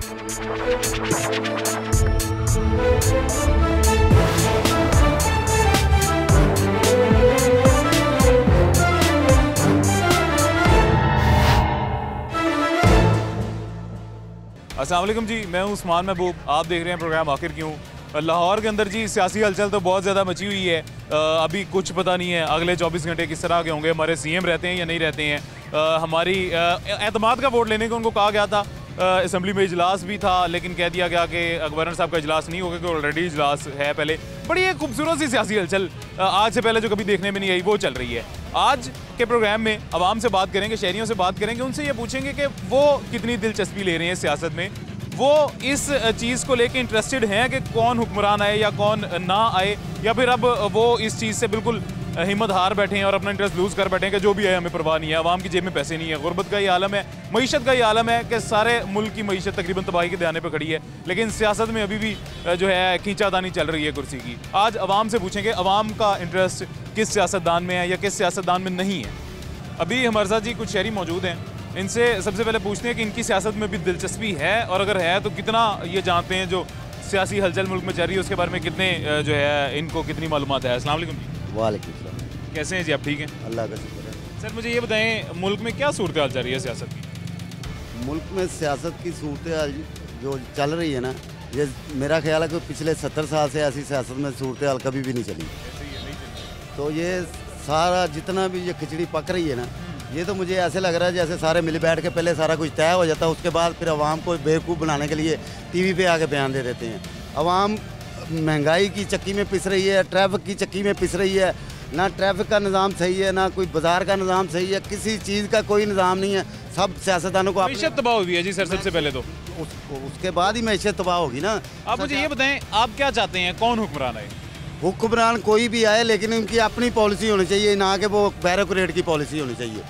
अस्सलाम वालेकुम जी, मैं हूं उस्मान महबूब। आप देख रहे हैं प्रोग्राम आखिर क्यों। लाहौर के अंदर जी सियासी हलचल तो बहुत ज़्यादा मची हुई है। अभी कुछ पता नहीं है अगले 24 घंटे किस तरह के होंगे। हमारे सीएम रहते हैं या नहीं रहते हैं। हमारी एतमाद का वोट लेने को उनको कहा गया था। असम्बली में इजलास भी था, लेकिन कह दिया गया कि गवर्नर साहब का इजलास नहीं होगा, क्योंकि ऑलरेडी इजलास है पहले। बड़ी एक खूबसूरत सी सियासी हलचल आज से पहले जो कभी देखने में नहीं आई वो चल रही है। आज के प्रोग्राम में आवाम से बात करेंगे, शहरियों से बात करेंगे, उनसे ये पूछेंगे कि वो कितनी दिलचस्पी ले रहे हैं सियासत में, वो इस चीज़ को लेके इंटरेस्टेड हैं कि कौन हुक्मरान आए या कौन ना आए, या फिर अब वो इस चीज़ से बिल्कुल हिम्मत हार बैठे हैं और अपना इंटरेस्ट लूज़ कर बैठे हैं कि जो भी है हमें परवाह नहीं है। आवाम की जेब में पैसे नहीं है, गुर्बत का ये आलम है, मईशत का ये आलम है कि सारे मुल्क की मईशत तकरीबन तबाही के दाने पर खड़ी है, लेकिन सियासत में अभी भी जो है खींचातानी चल रही है कुर्सी की। आज आवाम से पूछेंगे आवाम का इंटरेस्ट किस सियासतदान में है या किस सियासतदान में नहीं है। अभी हमारे साथ जी कुछ शहरी मौजूद हैं, इनसे सबसे पहले पूछते हैं कि इनकी सियासत में भी दिलचस्पी है, और अगर है तो कितना ये जानते हैं जो सियासी हलचल मुल्क में चल रही है उसके बारे में, कितने जो है इनको कितनी मालूमात है। अस्सलाम वालेकुम जी। वालेकुम सलाम। कैसे हैं जी आप? ठीक हैं, अल्लाह का शुक्र है। सर मुझे ये बताएं मुल्क में क्या सूरत हाल चल रही है सियासत की? मुल्क में सियासत की सूरत हाल जो चल रही है ना, ये मेरा ख्याल है कि पिछले 70 साल से ऐसी सियासत में सूरत हाल कभी भी नहीं चली। तो ये सारा जितना भी ये खिचड़ी पक रही है ना, ये तो मुझे ऐसे लग रहा है जैसे सारे मिल बैठ के पहले सारा कुछ तय हो जाता है, उसके बाद फिर आवाम को बेवकूफ़ बनाने के लिए टीवी पे आके बयान दे देते हैं। आवाम महंगाई की चक्की में पिस रही है, ट्रैफिक की चक्की में पिस रही है। ना ट्रैफिक का निज़ाम सही है, ना कोई बाजार का निज़ाम सही है, किसी चीज़ का कोई निज़ाम नहीं है। सब सियासतदानों को मैशत तबाह हुई है जी सर। सबसे पहले तो उसके बाद ही मैशत तबाह होगी ना। आप मुझे ये बताएं आप क्या चाहते हैं, कौन हुक्मरान आए? हुक्मरान कोई भी आए, लेकिन उनकी अपनी पॉलिसी होनी चाहिए, ना कि वो बैरोक्रेट की पॉलिसी होनी चाहिए।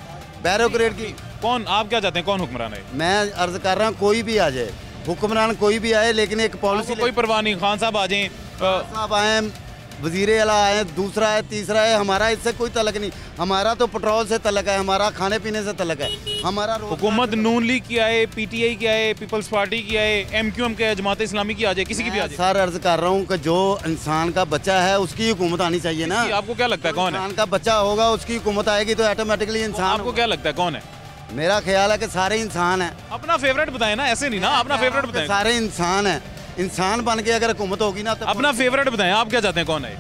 बैरोक्रेट की कौन, आप क्या चाहते हैं कौन हुक्मरान आए? मैं अर्ज कर रहा हूँ कोई भी आ जाए, हुक्मरान कोई भी आए, लेकिन एक पॉलिसी कोई परवाह नहीं, खान साहब आ जाएं, साहब आए, वजीर आला आए, दूसरा है, तीसरा है, हमारा इससे कोई तलक नहीं। हमारा तो पेट्रोल से तलक है, हमारा खाने पीने से तलक है। हमारा हुकूमत नून लीग की आए, पीटीआई की आए, पीपल्स पार्टी की आए, एमक्यूएम के, जमात इस्लामी की आ जाए, किसी की भी आ जाए। सर अर्ज कर रहा हूँ कि जो इंसान का बच्चा है उसकी हुकूमत आनी चाहिए ना। आपको क्या लगता है कौन है? इंसान का बच्चा होगा, उसकी हुकूमत आएगी तो ऑटोमेटिकली इंसान। आपको क्या लगता है कौन है? मेरा ख्याल है कि सारे इंसान हैं। अपना फेवरेट बताएं ना, ऐसे नहीं ना, अपना फेवरेट बताएं। सारे इंसान हैं, इंसान बन के अगर हुकूमत होगी ना तो अपना फेवरेट बताएं, आप क्या चाहते हैं कौन है?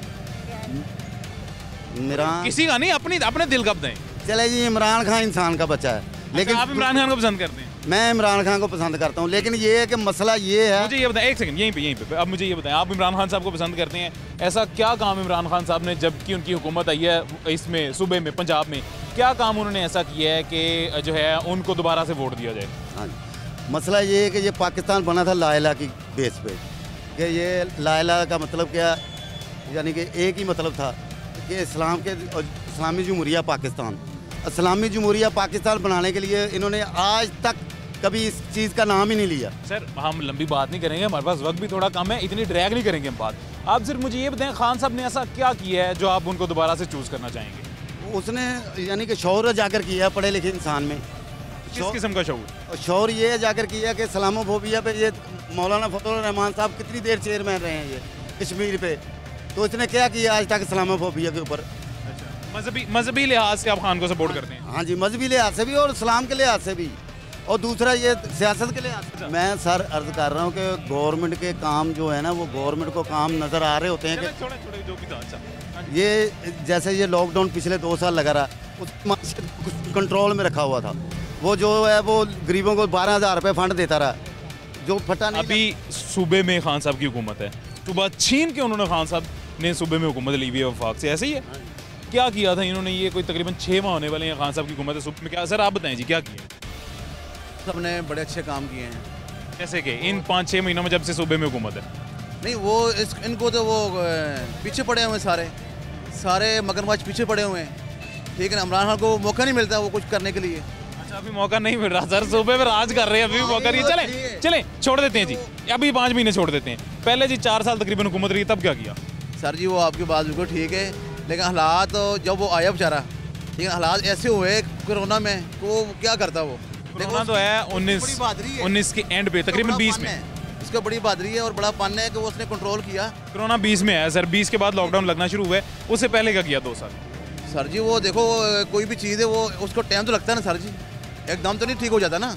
इमरान। किसी का नहीं, अपने दिल का बताएं। चले जी, इमरान खान इंसान का बच्चा है, लेकिन आप इमरान खान को पसंद करते हैं? मैं इमरान खान को पसंद करता हूँ, लेकिन ये है कि मसला ये है। मुझे ये बताएं, एक सेकंड यहीं पे अब मुझे ये बताएं, आप इमरान खान साहब को पसंद करते हैं, ऐसा क्या काम इमरान खान साहब ने, जबकि उनकी हुकूमत आई है इसमें सूबे में, पंजाब में, क्या काम उन्होंने ऐसा किया है कि जो है उनको दोबारा से वोट दिया जाए? हाँ, मसला ये है कि ये पाकिस्तान बना था ला इलाहा की बेस पे, कि ये ला इलाहा का मतलब क्या, यानी कि एक ही मतलब था कि इस्लाम के इस्लामी जमहूरिया पाकिस्तान, इस्लामी जमहूरिया पाकिस्तान बनाने के लिए इन्होंने आज तक कभी इस चीज़ का नाम ही नहीं लिया। सर हम लंबी बात नहीं करेंगे, हमारे पास वक्त भी थोड़ा कम है, इतनी ड्रैग नहीं करेंगे हम बात। आप सिर्फ मुझे ये बताएं खान साहब ने ऐसा क्या किया है जो आप उनको दोबारा से चूज़ करना चाहेंगे? उसने यानी कि शौर जाकर किया पढ़े लिखे इंसान में। किस किस्म का शौर? शौर ये जाकर किया कि इस्लामोफोबिया पे ये मौलाना फतहुर रहमान साहब कितनी देर चेयरमैन रहे हैं ये कश्मीर पे, तो इसने क्या किया आज तक इस्लामोफोबिया के ऊपर? मजहबी लिहाज से आप खान को सपोर्ट करते हैं? हाँ जी, मजहबी लिहाज से भी और इस्लाम के लिहाज से भी, और दूसरा ये सियासत के लिहाज से। मैं सर अर्ज कर रहा हूँ कि गवर्नमेंट के काम जो है ना, वो गवर्नमेंट को काम नज़र आ रहे होते हैं कि ये जैसे ये लॉकडाउन पिछले 2 साल लगा रहा, उस कंट्रोल में रखा हुआ था। वो जो है वो गरीबों को 12,000 रुपये फंड देता रहा, जो फटा नहीं। अभी सूबे में खान साहब की हुकूमत है, तो बात छीन के उन्होंने खान साहब ने सूबे में हुकूमत ली हुई है वफाक से, ऐसे ही है? क्या किया था इन्होंने? ये कोई तकरीबन 6 माह होने वाले हैं खान साहब की हुकूमत है सूबे में, क्या सर आप बताएं जी क्या किया? सब ने बड़े अच्छे काम किए हैं। जैसे कि इन 5-6 महीनों में जब से सूबे में हुकूमत है? नहीं वो इनको तो वो पीछे पड़े हुए सारे मगरमच्छ पीछे पड़े हुए हैं, ठीक है ना। इमरान खान को मौका नहीं मिलता वो कुछ करने के लिए। अच्छा अभी मौका नहीं मिल रहा सर, सूबे में राज कर रहे हैं, अभी भी मौका नहीं। चलें छोड़ देते हैं जी, अभी 5 महीने छोड़ देते हैं। पहले जी 4 साल तकरीबन हुकूमत रही, तब क्या किया? सर जी वो आपकी बात बिल्कुल ठीक है, लेकिन हालात जब वो आया बेचारा, ठीक है, हालात ऐसे हुए कोरोना में, तो वो क्या करता वो कोरोना तो है 19 के एंड पे, तकरीबन 20 में। इसका बड़ी बहादुरी है और बड़ा पन है कि वो उसने कंट्रोल किया। कोरोना 20 में है सर, 20 के बाद लॉकडाउन लगना शुरू हुआ है, उससे पहले क्या किया 2 साल? सर जी वो देखो कोई भी चीज़ है वो उसको टाइम तो लगता है ना सर जी, एकदम तो नहीं ठीक हो जाता ना।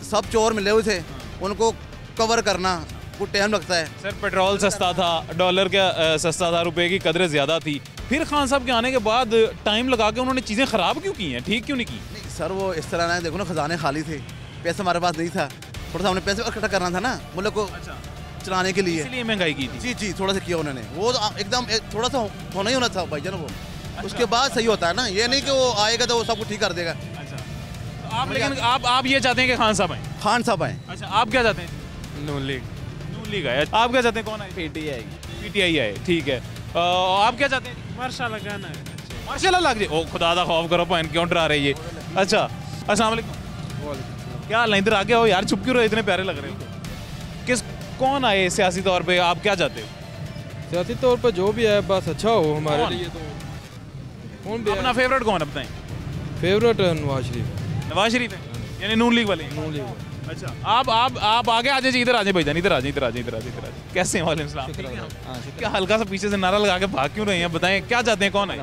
सब चोर मिले हुए थे, उनको कवर करना को टाइम लगता है। सर पेट्रोल सस्ता था, डॉलर का सस्ता था, रुपए की कदर ज़्यादा थी, फिर खान साहब के आने के बाद टाइम लगा के उन्होंने चीज़ें ख़राब क्यों की हैं, ठीक क्यों नहीं की? नहीं सर वो इस तरह ना, देखो ना खजाने खाली थे, पैसा हमारे पास नहीं था, थोड़ा सा हमने पैसे इकट्ठा करना था ना मुल्क को चलाने के लिए, इसलिए महंगाई की थी। जी जी थोड़ा सा किया उन्होंने, वो एकदम थोड़ा सा होना ही होना था भाईजान वो। उसके बाद सही होता है ना, ये नहीं कि वो आएगा तो वो सब कुछ ठीक कर देगा। तो आप लेकिन आप ये चाहते हैं कि खान साहब आए? खान साहब आए। अच्छा आप क्या चाहते हैं? नून लीग। नून लीग आए। आप क्या चाहते हैं, कौन आए? पीटीआई। पीटीआई आए, ठीक है। आप क्या चाहते हैं? मार्शाल्लाह गाना है। मार्शाल्लाह लग जाए। ओ खुदा दा खौफ करो, पहन क्यों डरा रही है? अच्छा अस्सलाम वालेकुम। क्या हाल है, इधर आगे हो यार, चुप क्यों रहे, इतने प्यारे लग रहे हो। कौन आए सियासी तौर पे, आप क्या चाहते हो? सियासी तौर पर जो भी है बस अच्छा हो हमारे लिए। तो कौन भी अपना फेवरेट कौन है बताएं? फेवरेट नवाज शरीफ। नवाज शरीफ है, यानी नून लीग वाले? नून लीग। अच्छा आप आगे आ जाइए, इधर आ जाइए भाईजान, इधर आ जाइए। कैसे हैं? वालेकुम सलाम। क्या हल्का सा पीछे से नारा लगा के भाग क्यों रहे हैं, बताएं क्या चाहते हैं, कौन है?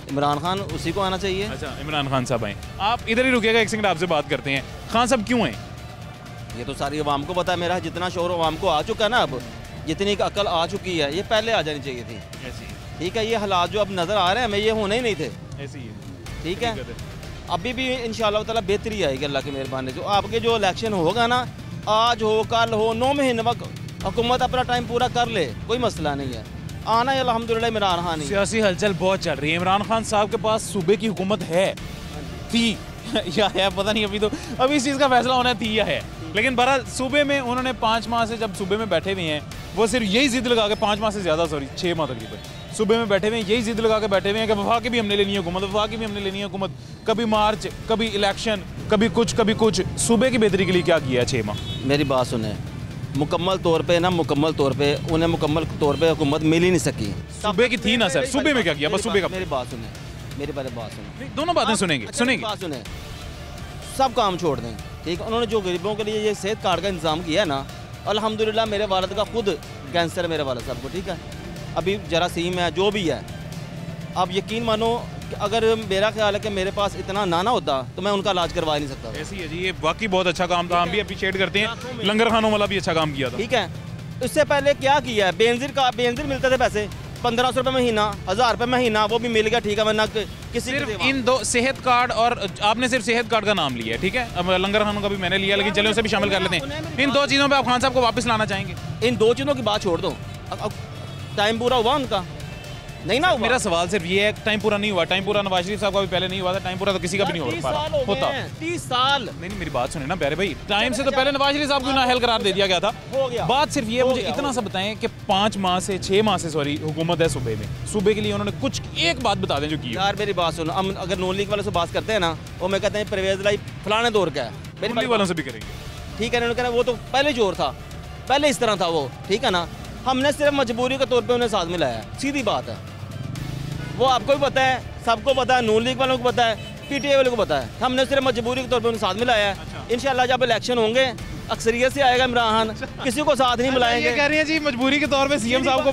इमरान खान, उसी को आना चाहिए। अच्छा इमरान खान साहब आए। आप इधर ही रुकिएगा, एक सेकंड आपसे बात करते हैं। खान साहब क्यों हैं? ये तो सारी अवाम को पता है, मेरा जितना शोर अवाम को आ चुका है ना, अब जितनी अकल आ चुकी है, ये पहले आ जानी चाहिए थी। ठीक है, ये हालात जो अब नज़र आ रहे हैं हमें, ये होने ही नहीं थे। ऐसे ही है। ठीक है, अभी भी इंशाल्लाह ताला बेहतरी आएगी अल्लाह की मेहरबानी से। आपके जो इलेक्शन होगा ना, आज हो कल हो, 9 महीने में हुकूमत अपना टाइम पूरा कर ले, कोई मसला नहीं है। आना है अल्हम्दुलिल्लाह इमरान खान ही। सियासी हलचल बहुत चल रही है। इमरान खान साहब के पास सूबे की हुकूमत है, थी या है पता नहीं, अभी इस चीज़ का फैसला होना थी या है, लेकिन बहरहाल सूबे में उन्होंने 5 माह से जब सूबे में बैठे हुए हैं, वो सिर्फ यही जिद लगा के 5 माह से ज़्यादा, सॉरी 6 माह तकरीबन सूबे में बैठे हुए हैं, यही जिद लगा के बैठे हुए हैं कि वफा की भी हमने लेनी है हुकूमत, वफा की भी हमने लेनी है हुकूमत। कभी मार्च, कभी इलेक्शन, कभी कुछ। सूबे की बेहतरी के लिए क्या किया है 6 माह? मेरी बात सुने, मुकम्मल तौर पे ना, मुकम्मल तौर पे उन्हें मुकम्मल तौर पे हुकूमत मिल ही नहीं सकी। सूबे की थी ना सर, सूबे में क्या किया? बस सूबे का। मेरी बात सुने, मेरी पहले बात सुने, दोनों बातें सुनेंगे। बात सुने, सब काम छोड़ दें। ठीक है, उन्होंने जो गरीबों के लिए ये सेहत कार्ड का इंतजाम किया है ना, अल्हम्दुलिल्लाह मेरे वालिद का खुद कैंसर है, मेरे वालिद साहब को। ठीक है, अभी जरासीम है, जो भी है। अब यकीन मानो कि अगर मेरा ख्याल है कि मेरे पास इतना ना होता तो मैं उनका इलाज करवा नहीं सकता। ऐसी है जी, ये वाकई बहुत अच्छा काम था, हम भी अप्रिशिएट करते हैं। लंगर खानों वाला भी अच्छा काम किया था। ठीक है, इससे पहले क्या किया है, बेंजीर मिलते थे पैसे 1500 रुपये महीना, 1000 रुपये महीना, वो भी मिल गया। ठीक है, वरना किसी सिर्फ इन 2 सेहत कार्ड, और आपने सिर्फ सेहत कार्ड का नाम लिया है, ठीक है। अब लंगर खानों का भी मैंने लिया, लेकिन चलो उसे भी शामिल कर लेते हैं। इन 2 चीज़ों पे आप खान साहब को वापस लाना चाहेंगे? इन 2 चीज़ों की बात छोड़ दो, अब टाइम पूरा हुआ उनका नहीं ना हुआ। मेरा सवाल सिर्फ ये है, टाइम पूरा नहीं हुआ। टाइम पूरा नवाज शरीफ साहब का भी पहले नहीं हुआ था, टाइम पूरा तो किसी का भी नहीं होता। 30 साल। नहीं मेरी बात सुने ना प्यारे भाई, टाइम से तो पहले नवाज शरीफ साहब को नाअहल करार दे दिया गया था। हो गया। बात सिर्फ ये, मुझे इतना सा बताएं कि 6 माह से सॉरी हुकूमत है सूबे में, सूबे के लिए उन्होंने कुछ एक बात बता दें जो की। यार मेरी बात सुनो, हम अगर नून लीग वाले से बात करते हैं ना, वो मैं कहते हैं परवेज लाई फलाने दौर का है, मेरी वालों से भी करेंगे। ठीक है, उन्होंने कहना वो तो पहले जोर था, पहले इस तरह था वो। ठीक है ना, हमने सिर्फ मजबूरी के तौर पे उन्हें साथ मिलाया है, सीधी बात है। वो आपको भी पता है, सबको पता है, नून लीग वालों को पता है, पीटीआई वालों को पता है, हमने सिर्फ मजबूरी के तौर पे उन्हें साथ मिलाया है। इंशाल्लाह जब इलेक्शन होंगे अक्सरियत से आएगा इमरान खान, किसी को साथ नहीं मिलाएंगे। ये कह रही हैं जी मजबूरी के तौर पे सीएम साहब को,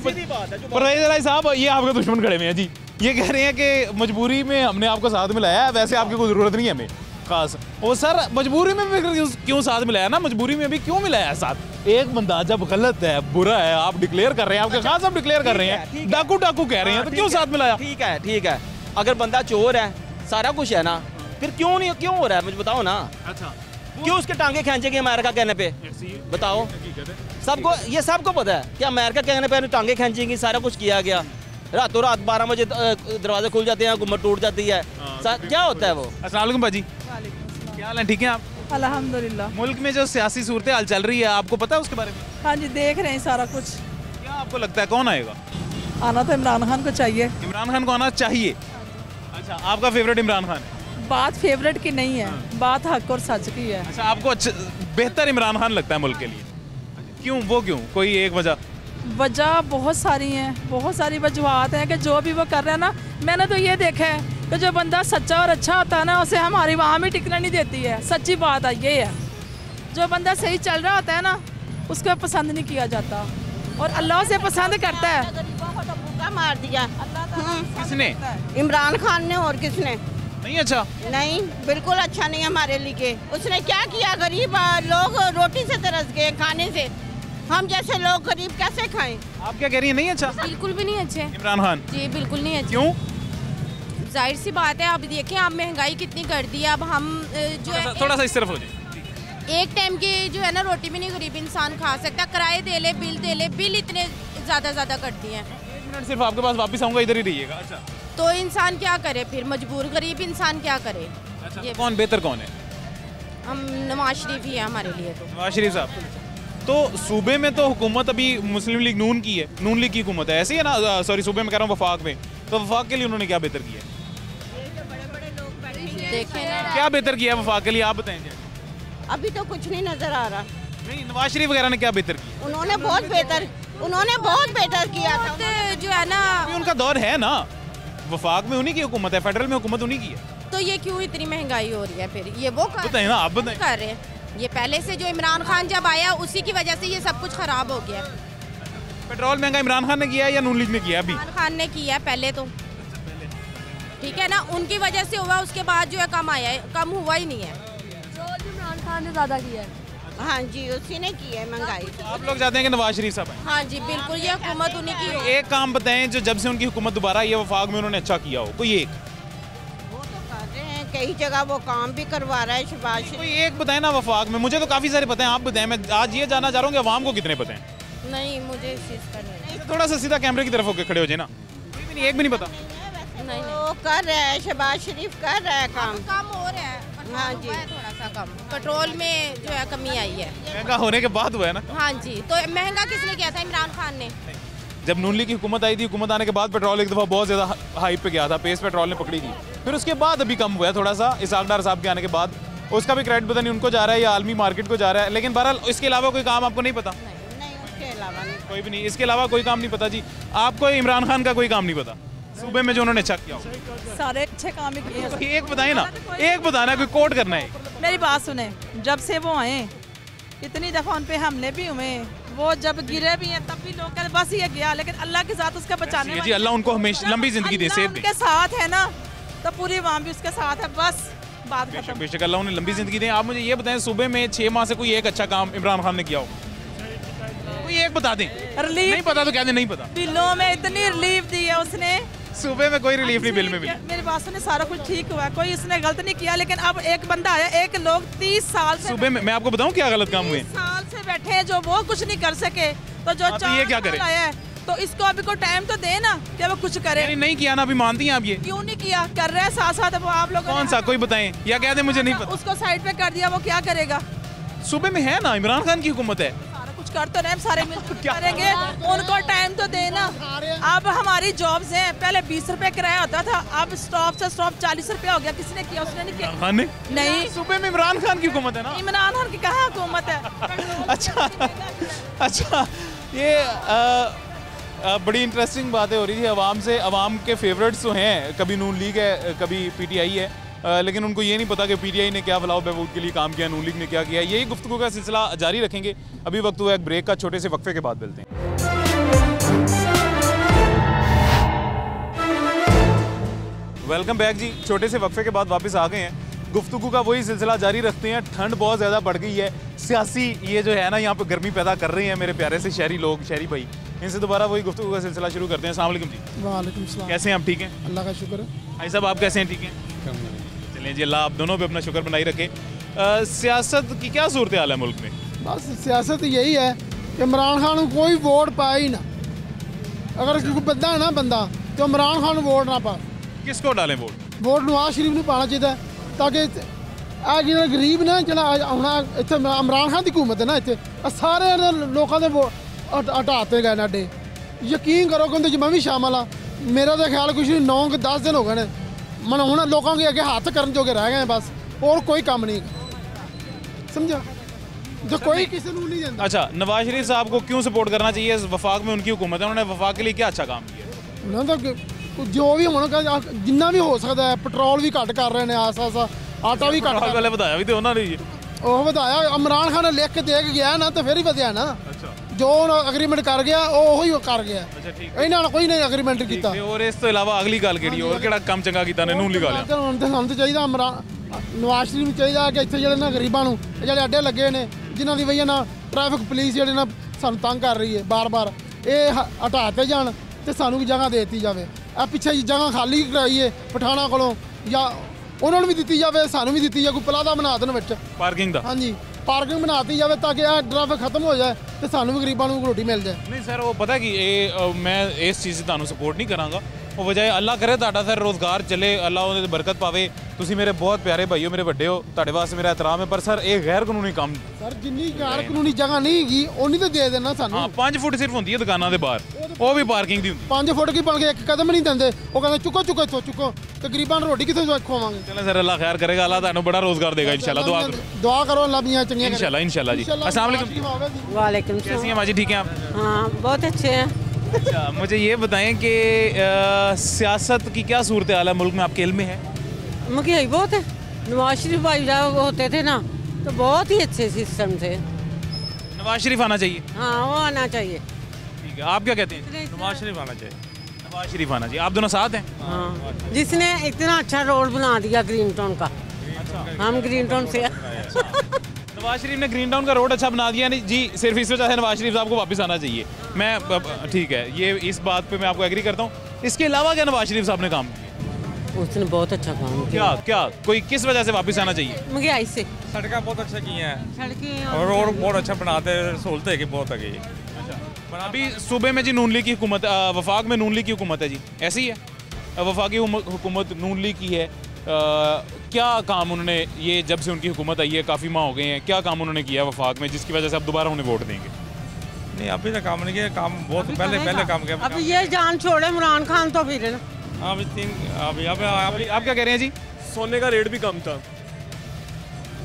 परवेज इलाही साहब ये आपके दुश्मन खड़े हुए हैं जी, ये कह रहे हैं कि मजबूरी में हमने आपको साथ मिलाया है, वैसे आपकी कोई ज़रूरत नहीं है हमें खास। वो सर मजबूरी में भी क्यों साथ मिलाया ना, मजबूरी में भी क्यों मिलाया साथ? एक बंदा जब गलत है, बुरा है, आप डिक्लेयर कर रहे हैं, आपके खास आप डिक्लेयर कर रहे हैं, डाकू कह रहे हैं, तो क्यों साथ मिलाया? ठीक है, अगर बंदा चोर है, सारा कुछ है ना, फिर क्यों हो रहा है, मुझे बताओ ना। अच्छा, क्यों उसके टांगे खींचेंगे अमेरिका कहने पे? बताओ, सबको पता है कि अमेरिका कहने पे टांगे खींचेंगी, सारा कुछ किया गया। रातों रात 12 बजे दरवाजे खुल जाते हैं, गुम्बद टूट जाती है, क्या होता है वो? अस्सलाम वालेकुम बाजी, क्या हाल है, ठीक है आप? अल्हम्दुलिल्लाह। मुल्क में जो सियासी सूरत हाल चल रही है, आपको पता है उसके बारे में? हाँ जी, देख रहे हैं सारा कुछ। क्या आपको लगता है कौन आएगा? आना तो इमरान खान को चाहिए। इमरान खान को आना चाहिए। अच्छा, आपका फेवरेट इमरान खान है? बात फेवरेट की नहीं है, बात हक और सच की है। अच्छा, आपको बेहतर इमरान खान लगता है मुल्क के लिए? क्यों, वो क्यों, कोई एक वजह? बहुत सारी हैं, बहुत सारी वजूहत हैं कि जो भी वो कर रहे हैं ना, मैंने तो ये देखा है तो जो बंदा सच्चा और अच्छा होता है ना, उसे हमारी वहाँ भी टिकने नहीं देती है। सच्ची बात है ये है, जो बंदा सही चल रहा होता है ना, उसको पसंद नहीं किया जाता, और अल्लाह उसे पसंद करता है। गरीबों को तो भूखा मार दिया। किसने? इमरान खान ने, और किसने? नहीं अच्छा, नहीं, बिल्कुल अच्छा नहीं हमारे लिए। उसने क्या किया? गरीब लोग रोटी से तरस गए, खाने से। हम जैसे लोग गरीब कैसे खाएं? आप क्या कह रही हैं? नहीं अच्छा बिल्कुल भी नहीं अच्छे। इमरान खान जी बिल्कुल नहीं अच्छे। क्यों? जाहिर सी बात है, अब देखिए आप महंगाई कितनी कर दी है। अब हम जो है थोड़ा सा इस तरफ हो जाए। एक टाइम की जो है ना रोटी भी नहीं गरीब इंसान खा सकता। किराए दे ले, बिल इतने ज़्यादा करती हैं। 1 मिनट सिर्फ आपके पास वापस आऊंगा, इधर ही रहिएगा। अच्छा तो इंसान क्या करे फिर? मजबूर गरीब इंसान क्या करे? अच्छा, ये कौन बेहतर कौन है? हम नवाज शरीफ ही है हमारे लिए तो। नवाज शरीफ साहब। तो सूबे में तो हुकूमत अभी मुस्लिम लीग नून की है, नून लीग की हुकूमत है, ऐसे ही है ना? सॉरी, सूबे में कह रहा हूँ वफाक में। तो वफाक के लिए उन्होंने क्या बेहतर किया? देखें ना, क्या बेहतर किया वफाक के लिए, आप बताएं। अभी तो कुछ नहीं नजर आ रहा। नहीं, नवाज शरीफ वगैरह ने क्या बेहतर किया? उन्होंने बहुत बेहतर किया था। तो जो है ना, अभी उनका दौर है ना, वफाक में उन्हीं की हुकूमत है, फेडरल में हुकूमत उन्हीं की है। तो ये क्यों इतनी महंगाई हो रही है फिर? ये वो बताएं ना, आप बताएं। कर रहे हैं। ये पहले से जो इमरान खान जब आया उसी की वजह से ये सब कुछ खराब हो गया। पेट्रोल महंगा इमरान खान ने किया है या नून लीग ने किया? अभी इमरान खान ने किया है पहले तो, ठीक है ना, उनकी वजह से हुआ, उसके बाद जो है कम आया है, कम हुआ ही नहीं है। इमरान खान ने ज़्यादा किया है। हाँ जी, उसी ने की है महंगाई। आप लोग चाहते हैं कि नवाज शरीफ साहब आए? हाँ जी बिल्कुल, ये हुकूमत उन्हीं की हो। एक काम बताएं जो जब से उनकी हुकूमत दोबारा आई है वफाक में उन्होंने अच्छा किया हो, कोई एक? वो तो कर रहे हैं, कई जगह वो काम भी करवा रहा है शहबाज शरीफ। कोई एक बताएं ना वफाक में। मुझे तो काफ़ी सारे पता है, आप बताएं। मैं आज ये जानना चाह रहा हूँ कि अवाम को कितने पता है। नहीं, मुझे इस चीज़ का नहीं। थोड़ा सा सीधा कैमरे की तरफ होकर खड़े हो जाए ना। कोई भी नहीं, एक भी नहीं पता। नहीं वो कर रहा है, शहबाज शरीफ कर रहा है काम। कम हो रहा है। हाँ जी, थोड़ा सा कम पेट्रोल में जो है कमी आई है। महंगा होने के बाद हुआ है ना। हाँ जी, तो महंगा किसने किया था? इमरान खान ने। जब नून लीग की हुकूमत आई थी, हुकूमत आने के बाद पेट्रोल एक दफ़ा बहुत ज़्यादा हाइप पे गया था, पेस पेट्रोल ने पकड़ी थी। फिर उसके बाद अभी कम हुआ है थोड़ा सा, इसाक डार साहब के आने के बाद। उसका भी क्रेडिट पता नहीं उनको जा रहा है या आलमी मार्केट को जा रहा है, लेकिन बहरहाल इसके अलावा कोई काम आपको नहीं पता? नहीं, उसके अलावा नहीं। कोई भी नहीं, इसके अलावा कोई काम नहीं पता जी आपको? इमरान खान का कोई काम नहीं पता सूबे में जो उन्होंने अच्छा किया हो? सारे अच्छे काम ही किए हैं। एक बताइए ना, एक बताना, कोई कोट करना है। मेरी बात सुने, जब से वो आए इतनी दफ़ा उन पे हमले भी हुए, वो जब गिरे भी हैं तब भी लोग कहते बस ये गया, लेकिन अल्लाह के साथ उसका बचाने जी, अल्लाह उनको हमेशा लंबी जिंदगी दे, सेहत दे। उनके साथ है ना, तो पूरी वहाँ भी उसके साथ है, बस बात खत्म। बेशक अल्लाह उन्हें लंबी जिंदगी दें। आप मुझे ये बताएं, सूबे में 6 माह से कोई एक अच्छा काम इमरान खान ने किया हो? कोई एक बता दें। रिलीफ नहीं पता तो कह दें नहीं पता। बिलों में इतनी रिलीफ दी है उसने, सूबे में कोई रिलीफ नहीं बिल में भी। मेरी बात सुने, सारा कुछ ठीक हुआ, कोई इसने गलत नहीं किया, लेकिन अब एक बंदा आया, एक लोग 30 साल से सूबे में मैं आपको बताऊं क्या गलत काम हुए? 30 साल से बैठे हैं, जो वो कुछ नहीं कर सके, तो जो तो ये क्या करे? आया है, तो इसको अभी को टाइम तो दे ना कि वो कुछ करे। नहीं किया ना, अभी मानती हैं आप? ये क्यों नहीं किया? कर रहे हैं साथ साथ। वो आप लोग कौन सा, कोई बताएं या कह दें मुझे नहीं पता। उसको साइड पे कर दिया, वो क्या करेगा? सूबे में है ना, इमरान खान की हुकूमत है, सारा कुछ कर तो रहे, सारे मिलकर करेंगे, उनको टाइम तो देना। अब हमारी जॉब्स हैं, पहले 20 रुपए किराया होता था, अब स्टॉप से स्टॉप 40 रुपया हो गया। किसने किया? उसने नहीं किया। खान ने? नहीं, सूबे में इमरान खान की हुकूमत है ना। इमरान खान की कहाँ हुकूमत है? अच्छा ये बड़ी इंटरेस्टिंग बातें हो रही थी अवाम से। अवाम के फेवरेट्स तो हैं, कभी नून लीग है, कभी पीटीआई है, लेकिन उनको ये नहीं पता कि पीटीआई ने क्या फलाह बहबूद के लिए काम किया, नून लीग ने क्या किया। यही गुफ्तगू का सिलसिला जारी रखेंगे। अभी वक्त हुआ एक ब्रेक का, छोटे से वक्फे के बाद मिलते हैं। वेलकम बैक जी, छोटे से वक्फे के बाद वापस आ गए हैं। गुफ्तगू का वही सिलसिला जारी रखते हैं। ठंड बहुत ज़्यादा बढ़ गई है, सियासी ये जो है ना यहाँ पे गर्मी पैदा कर रहे हैं मेरे प्यारे से शहरी लोग, शहरी भाई। इनसे दोबारा वही गुफ्तगू का सिलसिला शुरू करते हैं। अस्सलाम वालेकुम जी। वालेकुम सलाम। कैसे हैं आप? ठीक हैं, अल्लाह का शुक्र है। भाई साहब आप कैसे हैं? ठीक हैं, चलिए जी, अल्लाह आप दोनों पे अपना शुक्र बनाई रखे। सियासत की क्या सूरत हाल है मुल्क में? बस सियासत यही है कि इमरान खान को कोई वोट पाए ही ना। अगर कोई बंदा है ना बंदा, तो इमरान खान वोट ना पाए। किसको डालें वोट? वोट नवाज शरीफ नहीं पाना चाहिए, ताकि आ जो गरीब ने जो आना इतने इमरान खान की हुकूमत है ना, इतने सारे लोगों के हटाते गए नाडे। यकीन करो कि मैं भी शामिल हाँ। मेरा तो ख्याल कुछ 9 के 10 दिन हो गए मन हूँ लोगों के अगे हाथ करने जोगे रह गए बस, और कोई काम नहीं समझा, जो कोई किसी को नहीं देता। अच्छा, नवाज शरीफ साहब को क्यों सपोर्ट करना चाहिए? वफाक में उन्हीं की हुकूमत है, उन्होंने वफाक के लिए क्या अच्छा काम किया? उन्होंने तो ਜੋ ਵੀ ਹੁਣ ਜਿੰਨਾ ਵੀ ਹੋ ਸਕਦਾ ਹੈ, ਪੈਟਰੋਲ ਵੀ ਘੱਟ ਕਰ ਰਹੇ ਨੇ ਆਸ-ਆਸ, ਆਟਾ ਵੀ ਘੱਟ ਵਾਲੇ ਵਧਾਇਆ ਵੀ ਤੇ ਉਹਨਾਂ ਨੇ ਹੀ ਉਹ ਵਧਾਇਆ। ਇਮਰਾਨ ਖਾਨ ਨੇ ਲਿਖ ਕੇ ਦੇ ਕੇ ਗਿਆ ਨਾ ਤੇ ਫਿਰ ਹੀ ਵਧਿਆ ਨਾ। ਜੋ ਐਗਰੀਮੈਂਟ ਕਰ ਗਿਆ ਉਹ ਹੀ ਕਰ ਗਿਆ। ਇਹਨਾਂ ਨਾਲ ਕੋਈ ਨਹੀਂ ਐਗਰੀਮੈਂਟ ਕੀਤਾ। ਔਰ ਇਸ ਤੋਂ ਇਲਾਵਾ ਅਗਲੀ ਗੱਲ ਕਿਹੜੀ, ਹੋਰ ਕਿਹੜਾ ਕੰਮ ਚੰਗਾ ਕੀਤਾ ਨੇ ਨੂਨ ਲੀਗ ਵਾਲਿਆਂ? ਹੁਣ ਤਾਂ ਸਾਨੂੰ ਚਾਹੀਦਾ ਨਵਾਜ਼ ਸ਼ਰੀਫ ਨੂੰ ਚਾਹੀਦਾ ਕਿ ਇੱਥੇ ਜਿਹੜੇ ਨਾ ਗਰੀਬਾਂ ਨੂੰ ਜਿਹੜੇ ਅੱਡੇ ਲੱਗੇ ਨੇ, ਜਿਨ੍ਹਾਂ ਦੀ ਵਜ੍ਹਾ ਨਾਲ ਟ੍ਰੈਫਿਕ ਪੁਲਿਸ ਜਿਹੜੇ ਨਾ ਸਾਨੂੰ ਤੰਗ ਕਰ ਰਹੀ ਹੈ ਬਾਰ-ਬਾਰ, ਇਹ ਹਟਾ ਤੇ ਜਾਣ ਤੇ ਸਾਨੂੰ ਵੀ ਜਗ੍ਹਾ ਦੇ ਦਿੱਤੀ ਜਾਵੇ। ਆ ਪਿੱਛੇ ਜਗ੍ਹਾ ਖਾਲੀ ਕਰਾਈਏ ਪਠਾਣਾ ਕੋਲੋਂ, ਜਾਂ ਉਹਨਾਂ ਨੂੰ ਵੀ ਦਿੱਤੀ ਜਾਵੇ, ਸਾਨੂੰ ਵੀ ਦਿੱਤੀ ਜਾਵੇ, ਕੋਈ ਪਲਾਜ਼ਾ ਬਣਾ ਦੇਣ ਵਿੱਚ ਪਾਰਕਿੰਗ ਦਾ। ਹਾਂਜੀ, ਪਾਰਕਿੰਗ ਬਣਾਤੀ ਜਾਵੇ ਤਾਂ ਕਿ ਇਹ ਟ੍ਰੈਫਿਕ ਖਤਮ ਹੋ ਜਾਏ ਤੇ ਸਾਨੂੰ ਵੀ ਗਰੀਬਾਂ ਨੂੰ ਰੋਟੀ ਮਿਲ ਜਾਏ। ਨਹੀਂ ਸਰ, ਉਹ ਪਤਾ ਕਿ ਇਹ ਮੈਂ ਇਸ ਚੀਜ਼ 'ਤੇ ਤੁਹਾਨੂੰ ਸਪੋਰਟ ਨਹੀਂ ਕਰਾਂਗਾ। ਉਹ ਵਜ੍ਹਾ ਅੱਲਾ ਕਰੇ ਤੁਹਾਡਾ ਸਰ ਰੋਜ਼ਗਾਰ ਚੱਲੇ, ਅੱਲਾ ਉਹਦੇ ਬਰਕਤ ਪਾਵੇ। ਤੁਸੀਂ ਮੇਰੇ ਬਹੁਤ ਪਿਆਰੇ ਭਾਈ ਹੋ, ਮੇਰੇ ਵੱਡੇ ਹੋ, ਤੁਹਾਡੇ ਵਾਸਤੇ ਮੇਰਾ ਇਹਤਰਾਮ ਹੈ। ਪਰ ਸਰ ਇਹ ਗੈਰ ਕਾਨੂੰਨੀ ਕੰਮ ਸਰ, ਜਿੰਨੀ ਗੈਰ ਕਾਨੂੰਨੀ ਜਗ੍ਹਾ ਨਹੀਂ ਹੈਗੀ ਉਨੀ ਤਾਂ ਦੇ ਦੇਣਾ ਸਾਨੂੰ। ਹਾਂ, 5 ਫੁੱਟ ਸਿਰਫ ਹੁੰਦੀ ਹੈ ਦੁਕਾਨਾਂ ਦੇ ਬਾਹਰ, ਉਹ ਵੀ ਪਾਰਕਿੰਗ ਦੀ ਹੁੰਦੀ। 5 ਫੁੱਟ ਕੀ ਬਣ ਕੇ ਇੱਕ ਕਦਮ ਨਹੀਂ ਦਿੰਦੇ, ਉਹ ਕਹਿੰਦੇ ਚੁੱਕੋ ਚੁੱਕੋ ਇੱਥੋਂ ਚੁੱਕੋ, ਤੇ ਗਰੀਬਾਂ ਨੂੰ ਰੋਟੀ ਕਿੱਥੋਂ ਖਵਾਵਾਂਗੇ? ਚਲੋ ਸਰ, ਅੱਲਾ ਖੈਰ ਕਰੇਗਾ, ਅੱਲਾ ਤੁਹਾਨੂੰ ਬੜਾ ਰੋਜ਼ਗਾਰ ਦੇਗਾ इंशाल्लाह। दुआ करो, अल्लाह भी चंगियां इंशाल्लाह जी। अस्सलाम वालेकुम। वालेकुम कैसी हैं माजी, ठीक हैं आप? हाँ, बहुत अच्छे हैं। अच्छा, मुझे ये बताएं कि सियासत की क्या सूरत हाल है मुल्क में, आपके इल्म में है? महंगाई बहुत है। नवाज शरीफ भाई साहब होते थे ना तो बहुत ही अच्छे सिस्टम थे। नवाज शरीफ आना चाहिए। हाँ, वो आना चाहिए। ठीक है, आप क्या कहते हैं? नवाज शरीफ आना चाहिए। नवाज शरीफ आना चाहिए। आप दोनों साथ हैं? हाँ, जिसने इतना अच्छा रोड बना दिया ग्रीन टाउन का। हम ग्रीन टाउन से नवाज शरीफ ने ग्रीन टाउन का रोड अच्छा बना दिया नहीं जी, सिर्फ इस वजह से नवाज शरीफ साहब को वापस आना चाहिए। मैं ठीक है, ये इस बात पे मैं आपको एग्री करता हूँ। इसके अलावा क्या नवाज शरीफ साहब ने काम किया? उसने बहुत अच्छा काम किया। क्या कोई किस वजह से वापस आना चाहिए? महंगाई से। सड़कें बहुत अच्छा की हैं, सड़कें और रोड बहुत अच्छा बनाते हैं, सहूलतें की बहुत है। अभी सूबे में जी नून लीग की हुकूमत, वफाक में नून लीग की हुकूमत है जी, ऐसी है? वफाकी हुकूमत नून लीग की है। क्या काम उन्होंने, ये जब से उनकी हुकूमत आई है काफ़ी माह हो गए हैं, क्या काम उन्होंने किया वफाक में जिसकी वजह से अब दोबारा उन्हें वोट देंगे? नहीं, अभी तक काम नहीं किया, काम बहुत पहले काम किया। अब ये जान छोड़े इमरान खान तो फिर ना। अभी आप क्या कह रहे हैं जी? सोने का रेट भी कम था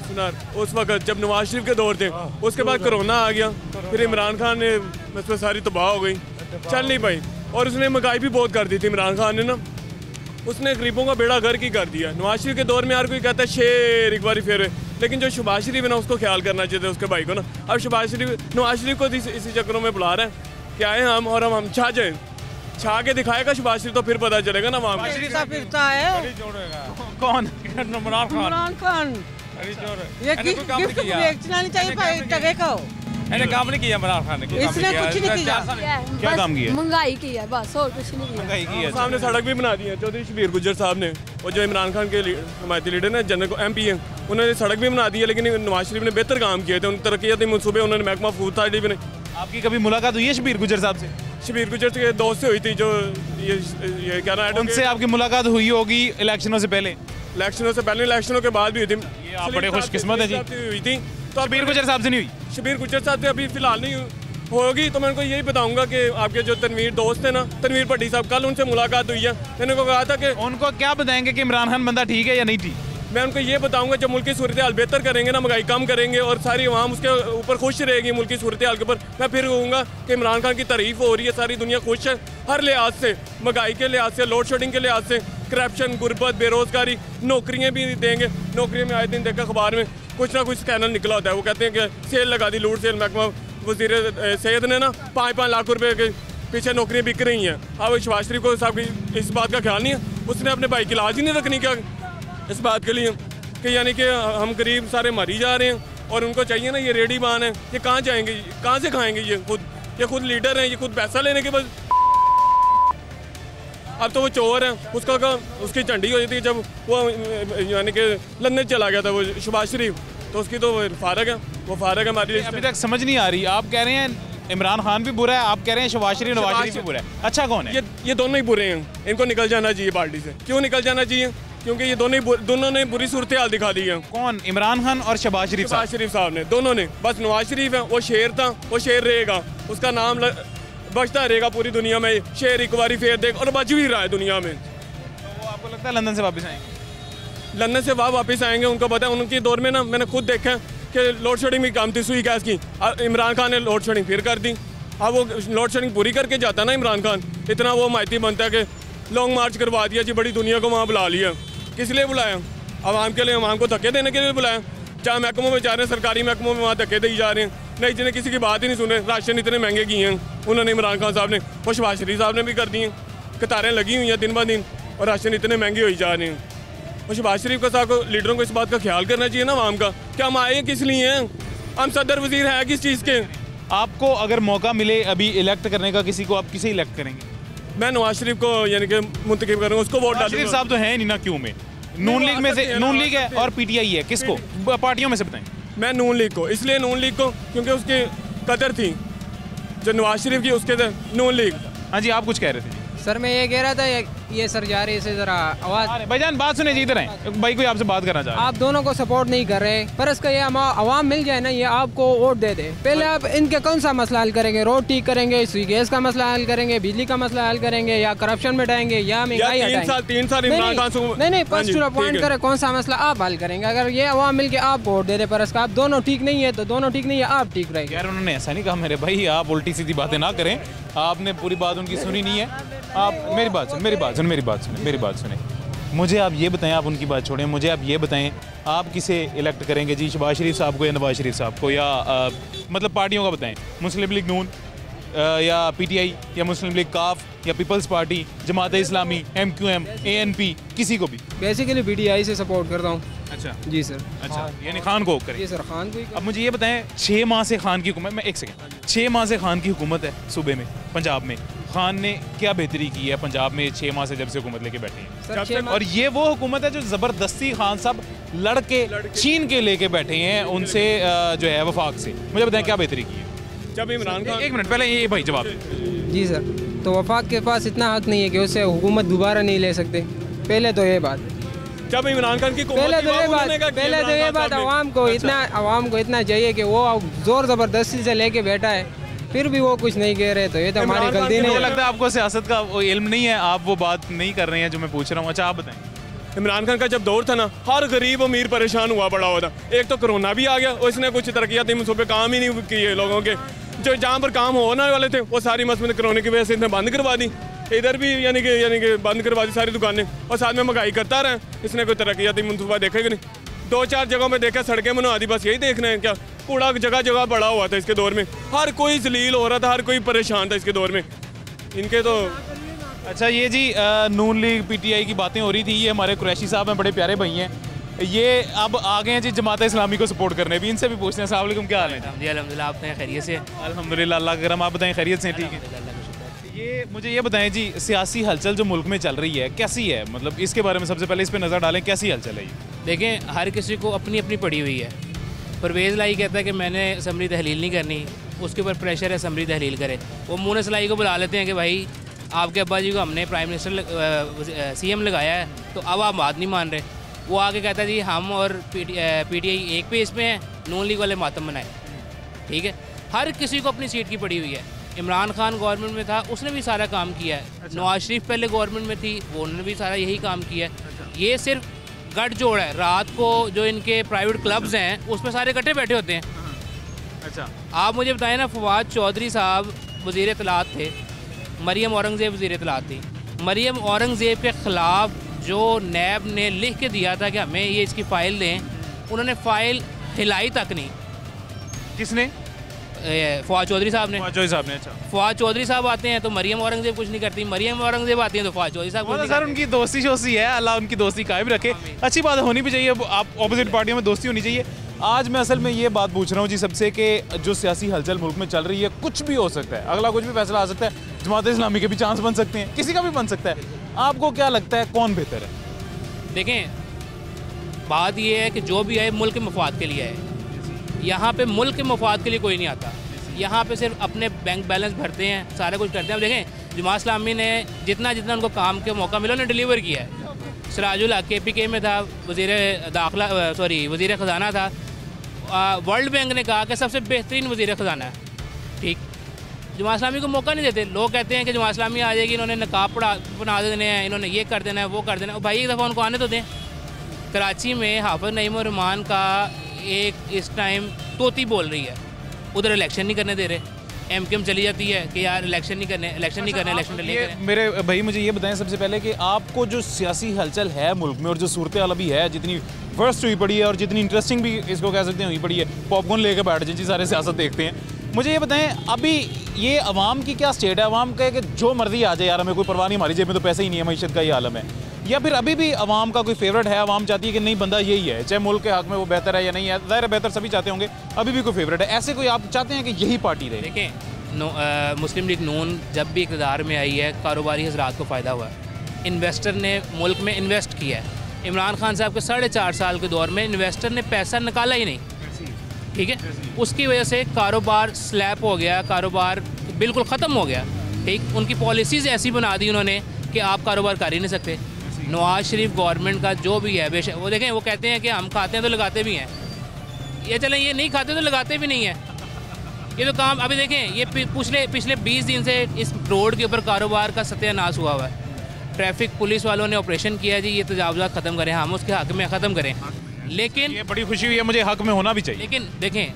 सुना उस वक्त जब नवाज शरीफ के दौर थे। उसके बाद कोरोना आ गया, फिर इमरान खान ने उसमें सारी तबाह हो गई, चल नहीं पाई। और उसने महंगाई भी बहुत कर दी थी इमरान खान ने ना, उसने गरीबों का बेड़ा गर्क ही कर दिया। नवाज शरीफ के दौर में हर कोई कहता है शेर एक बार फिर, लेकिन जो शहबाज शरीफ है ना उसको ख्याल करना चाहिए उसके भाई को ना। अब शहबाज शरीफ नवाज शरीफ को इसी चक्करों में बुला रहे हैं कि आए हम और हम छा जाएं, छा के दिखाएगा शहबाज शरीफ तो फिर पता चलेगा ना वहाँ फिरता है। कौन? इमरान खान। ये गिफ्ट बेचना नहीं चाहिए भाई, टके का हो। मैंने काम नहीं किया इमरान खान ने, इसने कुछ नहीं किया। क्या काम किया? महंगाई की है बस, और कुछ नहीं किया। महंगाई की है। सामने सड़क भी बना दी है चौधरी शबीर गुज्जर साहब ने, और जो इमरान खान के हमायती लीडर ने जनरल MP हैं, उन्होंने सड़क भी बना दी है। लेकिन नवाज शरीफ ने बेहतर काम किए थे, उन तरक्याती मनसूबे उन्होंने महकमा फूड अथॉरिटी भी नहीं। आपकी कभी मुलाकात हुई है शबीर गुज्जर साहब से? शबीर गुज्जर के दोस्त से हुई थी, जो ये क्या ना, उनसे आपकी मुलाकात हुई होगी इलेक्शनों से पहले? इलेक्शनों से पहले, इलेक्शनों के बाद भी हुई थी। ये आप बड़े खुशकिस्मत हैं जी। हुई थी तो शबीर गुज्जर साहब से नहीं हुई? शबीर गुज्जर साहब से अभी फिलहाल नहीं होगी। तो मैं उनको यही बताऊंगा कि आपके जो तनवीर दोस्त है ना, तनवीर भट्टी साहब, कल उनसे मुलाकात हुई है। मैंने उनको कहा था कि उनको क्या बताएंगे कि इमरान खान बंदा ठीक है या नहीं ठीक? मैं उनको ये बताऊंगा जब मुल्क की सूरत हाल बेहतर करेंगे ना, महंगाई कम करेंगे और सारी अवाम उसके ऊपर खुश रहेगी मुल्क की सूरत हाल के ऊपर, मैं फिर कहूँगा कि इमरान खान की तारीफ हो रही है, सारी दुनिया खुश है हर लिहाज से, महंगाई के लिहाज से, लोड शेडिंग के लिहाज से, करप्शन, गुर्बत, बेरोजगारी, नौकरियाँ भी देंगे। नौकरियों में आए दिन देखा अखबार में कुछ ना कुछ स्कैनल निकला होता है, वो कहते हैं कि सेल लगा दी, लूट सेल। महकमा वज़ीर सेहत ने ना 5-5 लाख रुपए के पीछे नौकरियाँ बिक रही हैं। अब शहबाज शरीफ को साहब की इस बात का ख्याल नहीं है, उसने अपने भाई की लाज ही नहीं रखनी क्या इस बात के लिए कि यानी कि हम गरीब सारे मरी जा रहे हैं। और उनको चाहिए ना, ये रेडी बान है, ये कहाँ जाएंगे, कहाँ से खाएंगे? ये खुद लीडर हैं, ये खुद पैसा लेने के बाद अब तो वो चोर है। उसकी झंडी हो जाती है जब वो यानी कि लंदन चला गया था वो शहबाज शरीफ, तो उसकी तो फारग है, वो फारग है हमारी। अभी तक समझ नहीं आ रही, आप कह रहे हैं इमरान खान भी बुरा है, आप कह रहे हैं शहबाज शरीफ, नवाज शरीफ भी बुरा है, अच्छा कौन है? ये दोनों ही बुरे हैं, इनको निकल जाना चाहिए पार्टी से। क्यों निकल जाना चाहिए? क्योंकि ये दोनों ने बुरी सूरत हाल दिखा दी है। कौन? इमरान खान और शहबाज शरीफ साहब ने, दोनों ने। बस नवाज शरीफ है, वो शेर था, वो शेर रहेगा, उसका नाम बचता रहेगा पूरी दुनिया में, शेर एक बारी फेर देख, और बच भी रहा है दुनिया में। तो वो आपको लगता है लंदन से वापस आएंगे? लंदन से वापस आएंगे, उनको पता है। उनके दौर में ना मैंने खुद देखा कि लोड शेडिंग भी कम थी सुई गैस की, इमरान खान ने लोड शेडिंग फिर कर दी। अब वो लोड शेडिंग पूरी करके जाता ना इमरान खान, इतना वो माहिती बनता है कि लॉन्ग मार्च करवा दिया जी, बड़ी दुनिया को वहाँ बुला लिया। किस लिए बुलाया? आवाम के लिए, आवाम को धक्के देने के लिए बुलाया। चाहे महकमों में जा रहे हैं, सरकारी महकमों में वहाँ धक्के दे जा रहे हैं। नहीं, जिन्हें किसी की बात ही नहीं सुने, राशन इतने महंगे किए हैं उन्होंने, इमरान खान साहब ने और शहबाज शरीफ साहब ने भी कर दिए। कतारें लगी हुई हैं दिन ब दिन और राशन इतने महंगे हो जा रहे हैं। और शहबाज शरीफ का साहब को, लीडरों को इस बात का ख्याल करना चाहिए ना आवाम का, कि हम आए किस लिए हैं, हम सदर वजीर हैं किस चीज़ के। आपको अगर मौका मिले अभी इलेक्ट करने का किसी को, आप किसे इलेक्ट करेंगे? मैं नवाज शरीफ को यानी कि मुंतखब करूँगा, उसको वोट डालूंगा। शरीफ साहब तो हैं नहीं ना, क्यों में? नून लीग में से, नून लीग है और पीटीआई है, किसको पार्टियों में से बताएं? मैं नून लीग को, इसलिए नून लीग को क्योंकि उसकी कदर थी जो नवाज शरीफ की, उसके नून लीग। हाँ जी, आप कुछ कह रहे थे? सर मैं ये कह रहा था ये सर जा रही है ज़रा आवाज़। भाईजान बात सुने जी, इधर है भाई, कोई आपसे बात करना चाह रहा है। आप दोनों को सपोर्ट नहीं कर रहे, पर इसका ये आवाम मिल जाए ना, ये आपको वोट दे दे। पहले आप इनके कौन सा मसला हल करेंगे? रोड ठीक करेंगे, गैस का मसला हल करेंगे, बिजली का मसला हल करेंगे, या करप्शन मिटाएंगे, या महंगाई हटाएंगे? 3 साल नहीं, फर्स्ट टू द पॉइंट करें, कौन सा मसला आप हल करेंगे? अगर ये आवाम मिल के आप वोट दे दे, पर इसका आप दोनों ठीक नहीं है तो दोनों ठीक नहीं है, आप ठीक रहेंगे। यार उन्होंने ऐसा नहीं कहा मेरे भाई, आप उल्टी सीधी बातें ना करें, आपने पूरी बात उनकी सुनी नहीं है। आप मेरी बात सुने, मुझे आप ये बताएं, आप उनकी बात छोड़ें, मुझे आप ये बताएं, आप किसे इलेक्ट करेंगे जी, शहबाज शरीफ साहब को या नवाज शरीफ साहब को, या मतलब पार्टियों का बताएं, मुस्लिम लीग नून या पीटीआई या मुस्लिम लीग काफ या peoples party, Jamaat Islami, MQM, ANP, किसी को भी? बेसिकली पीटीआई से सपोर्ट करता हूँ। अच्छा जी सर। अच्छा, यानी खान को करें? जी सर, खान को ही। अब मुझे ये बताएं, 6 माह से खान की हुकूमत, मैं एक सेकंड, 6 माह से खान की हुकूमत है सूबे में, पंजाब में। खान ने क्या बेहतरी की है पंजाब में 6 माह से, जब से हुकूमत लेके बैठे हैं? और ये वो हुकूमत है जो ज़बरदस्ती खान साहब लड़के छीन के लेके बैठे हैं उनसे, जो है वफाक से। मुझे बताएं क्या बेहतरी की है? जब इमरान खान, एक मिनट पहले ये भाई जवाब दें। जी सर, तो वफाक के पास इतना हक नहीं है कि उससे हुकूमत दोबारा नहीं ले सकते। पहले तो ये बात, जब इमरान खान की पहले तो ये बात आवाम को इतना चाहिए कि वो जोर ज़बरदस्ती से लेके बैठा है, फिर भी वो कुछ नहीं कह रहे, तो ये तो हमारी गलती नहीं है। लगता है आपको सियासत का वो इल्म नहीं है, आप वो बात नहीं कर रहे हैं जो मैं पूछ रहा हूँ। अच्छा आप बताएं। इमरान खान का जब दौर था ना, हर गरीब अमीर परेशान हुआ पड़ा हुआ था। एक तो कोरोना भी आ गया और इसने कुछ तरक्याती मनसूबे काम ही नहीं किए लोगों के, जो जहाँ पर काम होने वाले थे वो सारी मसले कोरोना की वजह से इसने बंद करवा दी। इधर भी यानी कि बंद करवा दी सारी दुकानें, और साथ में महंगाई करता रहे। इसने कोई तरक्याती मनसूबा देखा ही नहीं। 2-4 जगहों में देखा सड़कें बनवा दी, बस यही देखना है क्या? कूड़ा जगह जगह बड़ा हुआ था इसके दौर में, हर कोई जलील हो रहा था, हर कोई परेशान था इसके दौर में इनके तो। अच्छा ये जी नून लीग पीटीआई की बातें हो रही थी, ये हमारे कुरैशी साहब हैं, बड़े प्यारे भाई हैं, ये अब आ गए हैं जी जमात इस्लामी को सपोर्ट करने भी। इनसे भी पूछते हैं। अस्सलाम वालेकुम, क्या हाल है? जी अल्हम्दुलिल्लाह, आप हैं खैरियत से? अल्हम्दुलिल्लाह, अल्लाह करम। आप बताएं खैरियत से? ठीक है। ये मुझे ये बताएं जी, सियासी हलचल जो मुल्क में चल रही है कैसी है, मतलब इसके बारे में सबसे पहले इस पर नज़र डालें, कैसी हलचल है ये? देखें, हर किसी को अपनी अपनी पड़ी हुई है। परवेज़ लाई कहता है कि मैंने असम्बली तहलील नहीं करनी, उसके ऊपर प्रेशर है असम्बली तहलील करे। वो मूनस लाई को बुला लेते हैं कि भाई आपके अब्बा जी को हमने प्राइम मिनिस्टर CM लगाया है, तो अब आप बात नहीं मान रहे। वो आके कहता है जी हम और PTI एक पेज पे हैं, नून लीग वाले मातम बनाए। ठीक है, हर किसी को अपनी सीट की पड़ी हुई है। इमरान खान गवर्नमेंट में था, उसने भी सारा काम किया है। अच्छा। नवाज शरीफ पहले गवर्नमेंट में थी, वो उन्होंने भी सारा यही काम किया है। अच्छा। ये सिर्फ गठजोड़ है। रात को जो इनके प्राइवेट क्लब्स हैं उसमें सारे इकट्ठे बैठे होते हैं। अच्छा, आप मुझे बताएं ना, फवाद चौधरी साहब वज़ीर इत्तलात थे, मरियम औरंगज़ेब वज़ीर इत्तलात थी। मरियम औरंगज़ेब के ख़िलाफ़ जो नैब ने लिख के दिया था कि हमें ये इसकी फ़ाइल दें, उन्होंने फ़ाइल हिलाई तक नहीं। किसने? फवाद चौधरी साहब ने। अच्छा, फवाद चौधरी साहब आते हैं तो मरियम औरंगज़ेब कुछ नहीं करती, मरियम औरंगज़ेब आती हैं तो फवाद चौधरी साहब कुछ नहीं सर करती। उनकी दोस्ती शोस्ती है, अल्लाह उनकी दोस्ती कायम रखे। अच्छी बात होनी भी चाहिए, आप ऑपोजिट पार्टियों में दोस्ती होनी चाहिए। आज मैं असल में ये बात पूछ रहा हूँ जी सबसे कि जो सियासी हलचल मुल्क में चल रही है, कुछ भी हो सकता है, अगला कुछ भी फैसला आ सकता है, जमात इस्लामी के भी चांस बन सकते हैं, किसी का भी बन सकता है। आपको क्या लगता है कौन बेहतर है? देखें, बात यह है कि जो भी है मुल्क के मफाद के लिए है। यहाँ पे मुल्क के मफाद के लिए कोई नहीं आता, यहाँ पे सिर्फ अपने बैंक बैलेंस भरते हैं, सारा कुछ करते हैं। अब देखें, जमात इस्लामी ने जितना जितना उनको काम के मौका मिला उन्होंने डिलीवर किया है। सिराजुल हक KPK में था, वज़ीर ख़जाना था। वर्ल्ड बैंक ने कहा कि सबसे बेहतरीन वज़ीर ख़जाना है। ठीक, जमात इस्लामी को मौका नहीं देते। लोग कहते हैं कि जमात इस्लामी आ जाएगी, इन्होंने नकाब बना देने हैं, इन्होंने ये कर देना है, वो कर देना है। भाई एक दफ़ा उनको आने तो दें। कराची में हाफ़िज़ नईम उर रहमान का एक इस टाइम तोती बोल रही है, उधर इलेक्शन नहीं करने दे रहे। एमक्यूएम चली जाती है कि यार इलेक्शन नहीं करने, इलेक्शन ये मेरे भाई मुझे ये बताएं सबसे पहले कि आपको जो सियासी हलचल है मुल्क में और जो सूरत हाल अभी है, जितनी वर्स्ट हुई पड़ी है और जितनी इंटरेस्टिंग भी इसको कह सकते हैं हुई पड़ी है, पॉपकॉर्न लेके बैठ जाए जी सारे सियासत देखते हैं, मुझे ये बताएं अभी ये अवाम की क्या स्टेट है? अवाम कहे कि जो मर्जी आ जाए यार, हमें कोई परवाह नहीं, हमारी जेब में तो पैसे ही नहीं है, मईशत का ये आलम है, या फिर अभी भी अवाम का कोई फेवरेट है? अवाम चाहती है कि नहीं बंदा यही है, चाहे मुल्क के हक में वो बेहतर है या नहीं है, ज़ाहिर बेहतर सभी चाहते होंगे, अभी भी कोई फेवरेट है? ऐसे कोई आप चाहते हैं कि यही पार्टी रहे? देखें, मुस्लिम लीग नून जब भी इक़्तिदार में आई है, कारोबारी हज़रात को फ़ायदा हुआ है, इन्वेस्टर ने मुल्क में इन्वेस्ट किया है। इमरान खान साहब के 4.5 साल के दौर में इन्वेस्टर ने पैसा निकाला ही नहीं, ठीक है, उसकी वजह से कारोबार स्लैप हो गया, कारोबार बिल्कुल ख़त्म हो गया, ठीक। उनकी पॉलिसीज़ ऐसी बना दी उन्होंने कि आप कारोबार कर ही नहीं सकते। नवाज शरीफ गवर्नमेंट का जो भी है, बेशक वो देखें, वो कहते हैं कि हम खाते हैं तो लगाते भी हैं, ये चलें, ये नहीं खाते तो लगाते भी नहीं हैं, ये तो काम। अभी देखें, ये पिछले 20 दिन से इस रोड के ऊपर कारोबार का सत्यानाश हुआ हुआ है। ट्रैफिक पुलिस वालों ने ऑपरेशन किया जी, ये तजावुज़ात ख़त्म करें, हम उसके हक़ में ख़त्म करें, लेकिन ये बड़ी खुशी हुई है मुझे, हक़ में होना भी चाहिए। लेकिन देखें,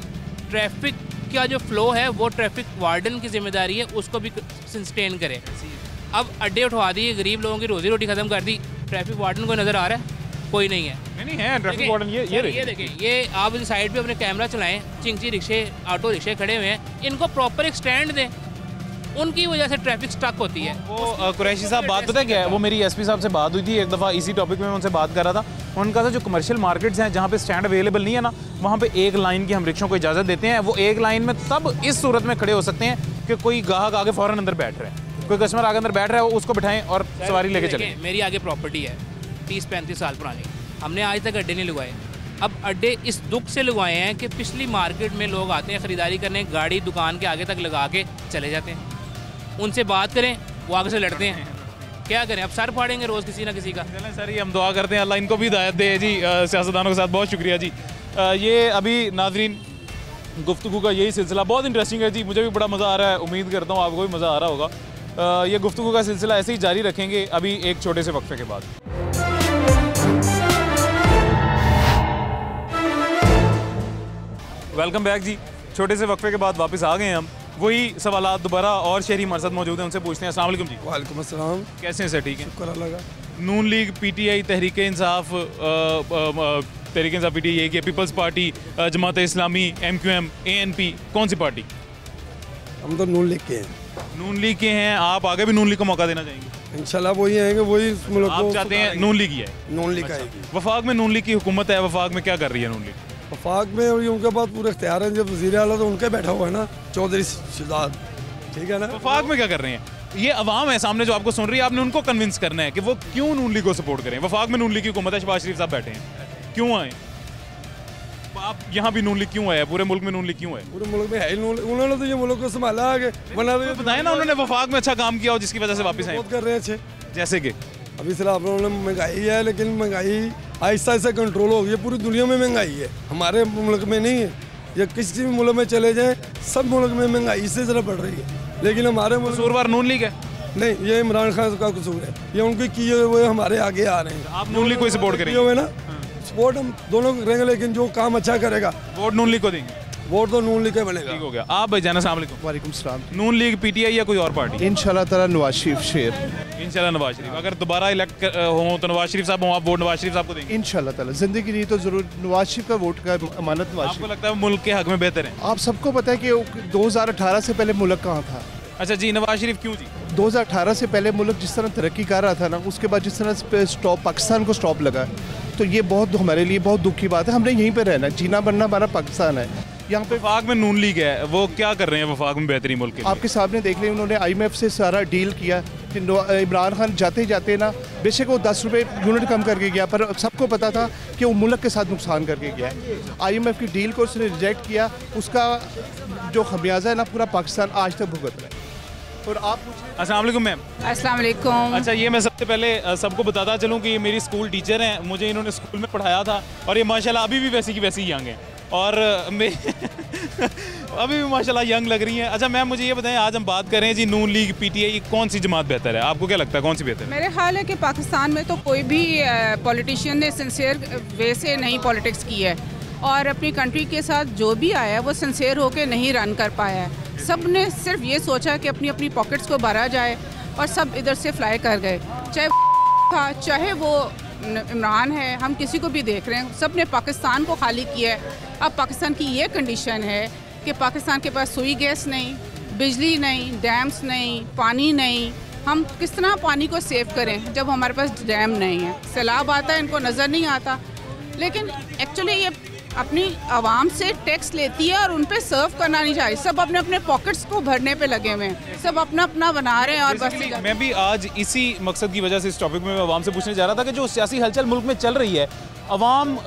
ट्रैफिक का जो फ़्लो है वो ट्रैफिक वार्डन की जिम्मेदारी है, उसको भी सस्टेन करें। अब अड्डे उठवा दिए, गरीब लोगों की रोज़ी रोटी ख़त्म कर दी, ट्रैफिक वार्डन को नज़र आ रहा है? कोई नहीं है। नहीं है ट्रैफिक वार्डन। ये देखें, ये आप इस साइड पे अपने कैमरा चलाएं, चिंची रिक्शे, ऑटो रिक्शे खड़े हुए हैं, इनको प्रॉपर एक स्टैंड दें, उनकी वजह से ट्रैफिक स्टक होती है। वो कुरैशी साहब बात पता है क्या है, वो मेरी एसपी साहब से बात हुई थी एक दफ़ा इसी टॉपिक में, मैं उनसे बात कर रहा था, उन्होंने कहा था जो कमर्शियल मार्केट्स हैं जहाँ पे स्टैंड अवेलेबल नहीं है ना, वहाँ पे एक लाइन की हम रिक्शों को इजाज़त देते हैं, वो एक लाइन में तब इस सूरत में खड़े हो सकते हैं कि कोई ग्राहक आगे फ़ौरन अंदर बैठ रहा है, कोई कस्टमर आगे अंदर बैठ रहा है, उसको बिठाएं और सवारी लेके चलें। मेरी आगे प्रॉपर्टी है 30-35 साल पुरानी, हमने आज तक अड्डे नहीं लगवाए। अब अड्डे इस दुख से लगवाए हैं कि पिछली मार्केट में लोग आते हैं ख़रीदारी करने, गाड़ी दुकान के आगे तक लगा के चले जाते हैं, उनसे बात करें वो आगे से लड़ते हैं, क्या करें, अब सर फाड़ेंगे रोज़ किसी ना किसी का। चलें सर, ये हम दुआ करते हैं अल्लाह इनको भी हिदायत दे जी, सियासतदानों के साथ बहुत शुक्रिया जी। ये अभी नाजरीन गुफ्तगू का यही सिलसिला बहुत इंटरेस्टिंग है जी, मुझे भी बड़ा मज़ा आ रहा है, उम्मीद करता हूँ आपको भी मज़ा आ रहा होगा। ये गुफ्तगू का सिलसिला ऐसे ही जारी रखेंगे अभी एक छोटे से वक्फे के बाद। वेलकम बैक जी, छोटे से वक्फे के बाद वापस आ गए हैं हम, वही सवालात दोबारा और शहरी हमारे साथ मौजूद हैं, उनसे पूछते हैं। अस्सलाम वालेकुम जी। वालेकुम अस्सलाम। कैसे हैं सर? ठीक है, शुक्र अल्लाह का। नून league, PTI, Tehreek Insaf, Tehreek Insaf PTI की, peoples party, Jamaat Islami, MQM, ANP, कौन सी पार्टी? हम तो नून लीग के हैं। नून लीग के हैं आप, आगे भी नून लीग को मौका देना चाहेंगे? इंशाल्लाह वही आएंगे, वही आप चाहते हैं नून लीग ही है? नून लीग आएगी। वफाक में नून लीग की हुकूमत है, वफाक में क्या कर रही है नून लीग? वफाक में उनके पास पूरे इख्तियार हैं, जब वज़ीर आला तो उनके बैठा हुआ है ना चौधरी शहजाद, ठीक है ना। वफाक में क्या कर रहे हैं? ये अवाम है सामने जो आपको सुन रही है, आपने उनको कन्विंस करना है कि वो क्यों नून लीग को सपोर्ट करें। वफाक में नून लीग की हुकूमत है, शहबाज शरीफ साहब बैठे हैं, क्यों आए आप यहाँ भी? नून लीग क्यों है? पूरे मुल्क में नून लीग क्यों है? पूरे मुल्क में है ही नून, उन्होंने तो ये मुल्क को संभाला आगे, वरना तो बताया ना उन्होंने वफाक में अच्छा काम किया और जिसकी वजह से वापस आए। बहुत कर रहे हैं अच्छे, जैसे कि अभी सिर्फ उन्होंने महंगाई है, लेकिन महंगाई आहिस्ता आहिस्ता कंट्रोल हो गई है। पूरी दुनिया में महंगाई है, हमारे मुल्क में नहीं है। या किसी भी मुल्क में चले जाएं, सब मुल्क में महंगाई इससे ज़रा बढ़ रही है, लेकिन हमारे मुल्क कसूरवार नून लीग है? नहीं, ये इमरान खान का कसूर है, ये उनके किए हुए हमारे आगे आ रहे हैं। आप नून लीग को सपोर्ट करेंगे? हुए ना, सपोर्ट हम दोनों करेंगे, लेकिन जो काम अच्छा करेगा वोट नून लीग को देंगे। वोट तो नून लीग का बनेगा। ठीक हो गया। आप भाई जाना, अस्सलाम वालेकुम। वालेकुम सलाम। नून लीग, पीटीआई या कोई और पार्टी? इंशाल्लाह ताला नवाज शरीफ शेर। इंशाल्लाह नवाज शरीफ। अगर दोबारा इलेक्ट हो तो नवाज शरीफ साहब हो, आप वोट नवाज शरीफ साहब को देंगे? इंशाल्लाह ताला, जिंदगी रही तो जरूर नवाज शरीफ का वोट का अमानत नवाज। आपको लगता है मुल्क के हक में बेहतर है? आप सबको पता है कि 2018 से पहले मुल्क कहाँ था। अच्छा जी, नवाज शरीफ क्यों जी? 2018 से पहले मुल्क जिस तरह तरक्की कर रहा था ना, उसके बाद जिस तरह स्टॉप पाकिस्तान को स्टॉप लगा, तो ये बहुत हमारे लिए बहुत दुख की बात है। हमने यहीं पर रहना, जीना बनना हमारा पाकिस्तान है। यहाँ पे वफाक में नून लीग है, वो क्या कर रहे हैं वफाक में बेहतरी मुल्क के लिए? आपके सामने देख लें, उन्होंने IMF से सारा डील किया कि इमरान खान जाते जाते ना, बेशक वो 10 रुपये यूनिट कम करके गया, पर सबको पता था कि वो मुल्क के साथ नुकसान करके गया है। IMF की डील को उसने रिजेक्ट किया, उसका जो खमियाजा है ना पूरा पाकिस्तान आज तक भुगत रहा है। और आप अस्सलाम वालेकुम मैम। अस्सलाम वालेकुम। अच्छा, ये मैं सबसे पहले सबको बताता चलूँ कि ये मेरी स्कूल टीचर हैं, मुझे इन्होंने स्कूल में पढ़ाया था और ये माशाल्लाह अभी भी वैसी की वैसी यंग हैं और मैं अभी भी माशाल्लाह यंग लग रही हैं। अच्छा मैम, मुझे ये बताएं, आज हम बात करें जी नून लीग, पीटीआई, कौन सी जमात बेहतर है? आपको क्या लगता है कौन सी बेहतर है? मेरे ख्याल है कि पाकिस्तान में तो कोई भी पॉलिटिशियन ने सिंसियर वे से नहीं पॉलिटिक्स की है और अपनी कंट्री के साथ जो भी आया है वो सिंसियर होकर नहीं रन कर पाया है। सब ने सिर्फ ये सोचा कि अपनी अपनी पॉकेट्स को भरा जाए और सब इधर से फ्लाई कर गए, चाहे था चाहे वो इमरान है, हम किसी को भी देख रहे हैं, सब ने पाकिस्तान को खाली किया है। अब पाकिस्तान की ये कंडीशन है कि पाकिस्तान के पास सुई गैस नहीं, बिजली नहीं, डैम्स नहीं, पानी नहीं। हम किस तरह पानी को सेव करें जब हमारे पास डैम नहीं है? सैलाब आता है, इनको नज़र नहीं आता। लेकिन एक्चुअली ये अपनी आवाम से टैक्स लेती है और उन पे सर्व करना नहीं चाहिए। सब अपने अपने पॉकेट्स को भरने पे लगे हुए हैं, सब अपना अपना बना रहे हैं। और बस मैं भी आज इसी मकसद की वजह से इस टॉपिक में मैं आवाम से पूछने जा रहा था कि जो सियासी हलचल मुल्क में चल रही है, अवाम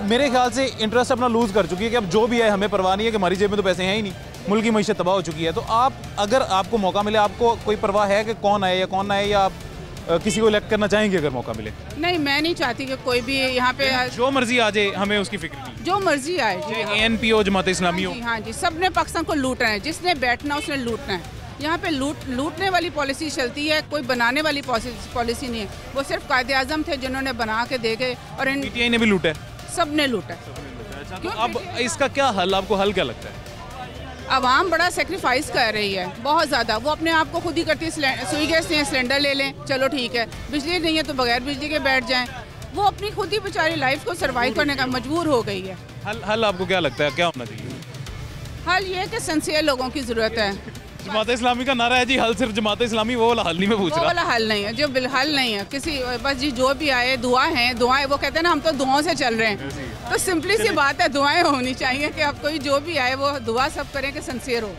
मेरे ख्याल से इंटरेस्ट अपना लूज़ कर चुकी है कि अब जो भी है हमें परवाह नहीं है कि हमारी जेब में तो पैसे हैं ही नहीं, मुल्क की मईशत तबाह हो चुकी है। तो आप अगर आपको मौका मिले, आपको कोई परवाह है कि कौन आए या कौन ना आए, या आप किसी को इलेक्ट करना चाहेंगे अगर मौका मिले? नहीं, मैं नहीं चाहती कि कोई भी यहाँ पे जो मर्जी आ जाए, हमें उसकी फिक्र नहीं, जो मर्जी आए, ANP हो, जमात इस्लामी हो। हाँ जी, सब ने पाकिस्तान को लूटना है, जिसने बैठना उसने लूटना है। यहाँ पे लूटने वाली पॉलिसी चलती है, कोई बनाने वाली पॉलिसी नहीं है। वो सिर्फ कायदे आज़म थे जिन्होंने बना के दे गए, और PTI ने भी लूटा है, सब ने लूटा है। तो अब इसका क्या हल, आपको हल क्या लगता है? आवाम बड़ा सेक्रीफाइस कर रही है, बहुत ज़्यादा। वो अपने आप को खुद ही करती है, सुई गैस नहीं है सिलेंडर ले लें, चलो ठीक है, बिजली नहीं है तो बगैर बिजली के बैठ जाएं। वो अपनी खुद ही बेचारी लाइफ को सर्वाइव करने का मजबूर हो गई है। हल आपको क्या लगता है, क्या होना चाहिए? हल ये कि सिंसियर लोगों की ज़रूरत है। जमात इस्लामी का नारा है जी, हल सिर्फ जमात इस्लामी, वो वाला हल नहीं मैं पूछ रहा। वो वाला हल नहीं है, जो हल नहीं है किसी, बस जी जो भी आए दुआ है, दुआएं। वो कहते हैं ना, हम तो दुआओं से चल रहे हैं, तो सिंपली सी बात है, दुआएं होनी चाहिए कि अब कोई जो भी आए वो दुआ सब करें कि सिंसियर हो।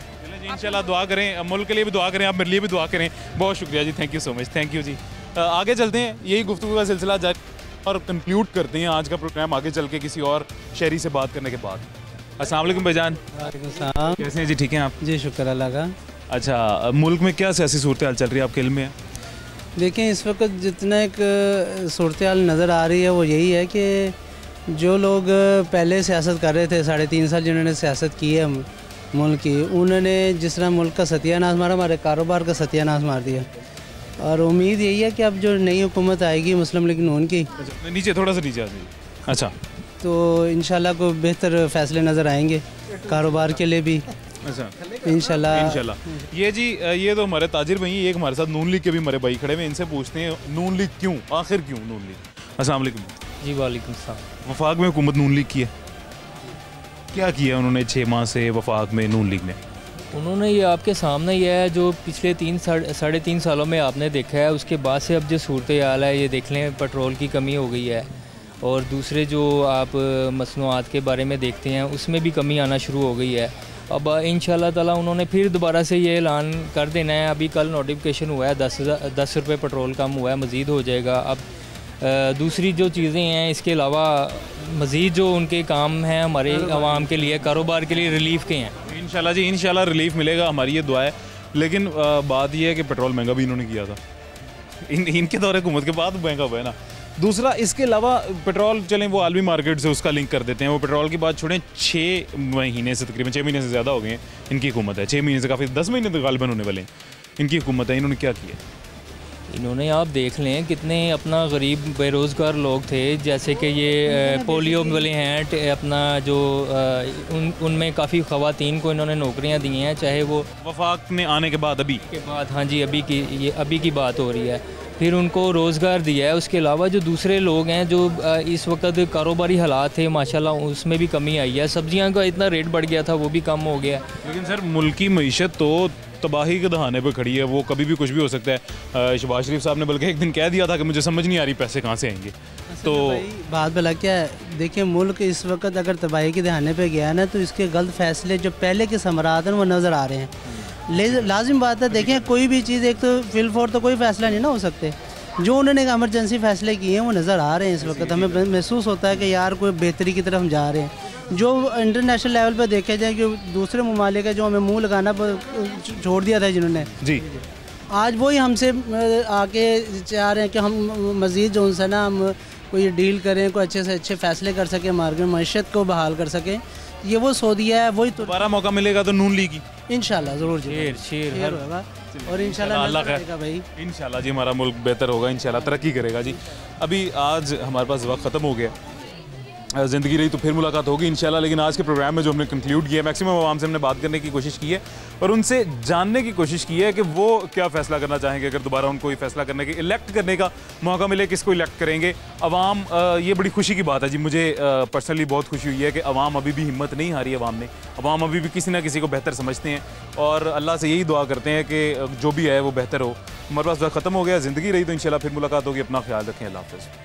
इंशाल्लाह दुआ करें, मुल्क के लिए भी दुआ करें, आप मेरे लिए भी दुआ करें। बहुत शुक्रिया जी, thank you so much, thank you जी। आगे चलते हैं, यही गुफ्तगू का सिलसिला जाए और कंक्लूड करते हैं आज का प्रोग्राम आगे चल के किसी और शहरी से बात करने के बाद। अस्सलाम वालेकुम भाईजान। कैसे हैं जी, ठीक हैं आप? जी शुक्र अल्लाह का। अच्छा, मुल्क में क्या सियासी सूरत हाल चल रही है, आपके इल्म में है? देखें, इस वक्त जितना एक सूरत हाल नज़र आ रही है वो यही है कि जो लोग पहले सियासत कर रहे थे, 3.5 साल जिन्होंने सियासत की है मुल्क की, उन्होंने जिस तरह मुल्क का सत्यानाश मारा, हमारे कारोबार का सत्यानाश मार दिया। और उम्मीद यही है कि अब जो नई हुकूमत आएगी मुस्लिम लीग नून की, नीचे थोड़ा सा नीचे आ जाइए, अच्छा, तो इंशाल्लाह को बेहतर फैसले नज़र आएंगे कारोबार के लिए भी। अच्छा, इंशाल्लाह। ये जी, ये तो हमारे ताजिर भाई, एक हमारे साथ नून लीग के भी हमारे भाई खड़े हुए, इनसे पूछते हैं नून लीग क्यों, आखिर क्यों नून लीग? अस्सलाम वालेकुम जी। वालेकुम सलाम। वफाक में हुकूमत नून लीग की है, क्या किया उन्होंने 6 माह से वफाक में नून लीग ने? उन्होंने ये आपके सामने ही है, जो पिछले 3-3.5 सालों में आपने देखा है, उसके बाद से अब जो सूरत हाल है, ये देख लें, पेट्रोल की कमी हो गई है, और दूसरे जो आप मसनूआत के बारे में देखते हैं उसमें भी कमी आना शुरू हो गई है। अब इंशाल्लाह ताला उन्होंने फिर दोबारा से ये ऐलान कर देना है। अभी कल नोटिफिकेशन हुआ है, 10 रुपये पेट्रोल कम हुआ है, मज़ीद हो जाएगा। अब दूसरी जो चीज़ें हैं, इसके अलावा मज़ीद जो उनके काम हैं हमारे आवाम के लिए, कारोबार के लिए रिलीफ के हैं। इंशाल्लाह जी, इंशाल्लाह रिलीफ मिलेगा, हमारी ये दुआ है। लेकिन बात ये है कि पेट्रोल महंगा भी इन्होंने किया था, इनके दौरे हुकूमत के बाद महंगा हुआ है ना। दूसरा, इसके अलावा पेट्रोल, चलें वो आलमी मार्केट से उसका लिंक कर देते हैं, वो पेट्रोल की बात छोड़ें, 6 महीने से, तकरीबन 6 महीने से ज़्यादा हो गए हैं इनकी हुकूमत है, 6 महीने से काफ़ी, 10 महीने तो गालिबन होने वाले हैं इनकी हुकूमत है। इन्होंने क्या किया? इन्होंने, आप देख लें, कितने अपना गरीब बेरोज़गार लोग थे, जैसे कि ये पोलियो वाले हैं, अपना जो उनमें काफ़ी ख़वातीन को इन्होंने नौकरियां दी हैं, चाहे वो वफाक में आने के बाद, अभी के बाद, हाँ जी, अभी की बात हो रही है, फिर उनको रोज़गार दिया है। उसके अलावा जो दूसरे लोग हैं, जो इस वक्त कारोबारी हालात थे माशाल्लाह, उसमें भी कमी आई है। सब्जियां का इतना रेट बढ़ गया था, वो भी कम हो गया। लेकिन सर, मुल्क की मईशत तो तबाही के दहाने पे खड़ी है, वो कभी भी कुछ भी हो सकता है। शहबाज शरीफ साहब ने बल्कि एक दिन कह दिया था कि मुझे समझ नहीं आ रही पैसे कहाँ से आएंगे। तो बात भला क्या है, देखिए, मुल्क इस वक्त अगर तबाही के दहाने पे गया ना, तो इसके गलत फैसले जो पहले के समरात हैं वो नज़र आ रहे हैं। लाजिम बात है, देखें, कोई भी चीज़, एक तो फिल फॉर तो कोई फ़ैसला नहीं ना हो सकते। जो उन्होंने एमरजेंसी फ़ैसले किए हैं वो नज़र आ रहे हैं इस वक्त। हमें महसूस होता है कि यार कोई बेहतरी की तरफ हम जा रहे हैं। जो इंटरनेशनल लेवल पर देखे जाए कि दूसरे ममालिक है जो हमें मुंह लगाना छोड़ दिया था जिन्होंने जी, आज वही हमसे आके चाह रहे हैं कि हम मज़ीद जो उनसे ना हम कोई डील करें, कोई अच्छे से अच्छे फ़ैसले कर सकें, मार्केट मईशत को बहाल कर सकें। ये वो सऊदीया है, वही तो दोबारा मौका मिलेगा तो नून लीग इंशाल्लाह ज़रूर शेर होगा, और इंशाल्लाह भाई, इंशाल्लाह जी हमारा मुल्क बेहतर होगा, इंशाल्लाह तरक्की करेगा जी। अभी आज हमारे पास वक्त ख़त्म हो गया, ज़िंदगी रही तो फिर मुलाकात होगी इंशाल्लाह। लेकिन आज के प्रोग्राम में जो हमने कंक्लूड किया, मैक्सिमम आवाम से हमने बात करने की कोशिश की है और उनसे जानने की कोशिश की है कि वो क्या फ़ैसला करना चाहेंगे अगर दोबारा उनको ये फ़ैसला करने के इलेक्ट करने का मौका मिले, किसको इलेक्ट करेंगे। अवाम, ये बड़ी खुशी की बात है जी, मुझे पर्सनली बहुत खुशी हुई है कि अवाम अभी भी हिम्मत नहीं हारी। अवाम ने, अवाम अभी भी किसी ना किसी को बेहतर समझते हैं और अल्लाह से यही दुआ करते हैं कि जो भी है वो बेहतर हो। हमारे पास वक्त ख़त्म हो गया, ज़िंदगी रही तो इंशाल्लाह फिर मुलाकात होगी। अपना ख्याल रखें, अल्लाह हाफ़िज़।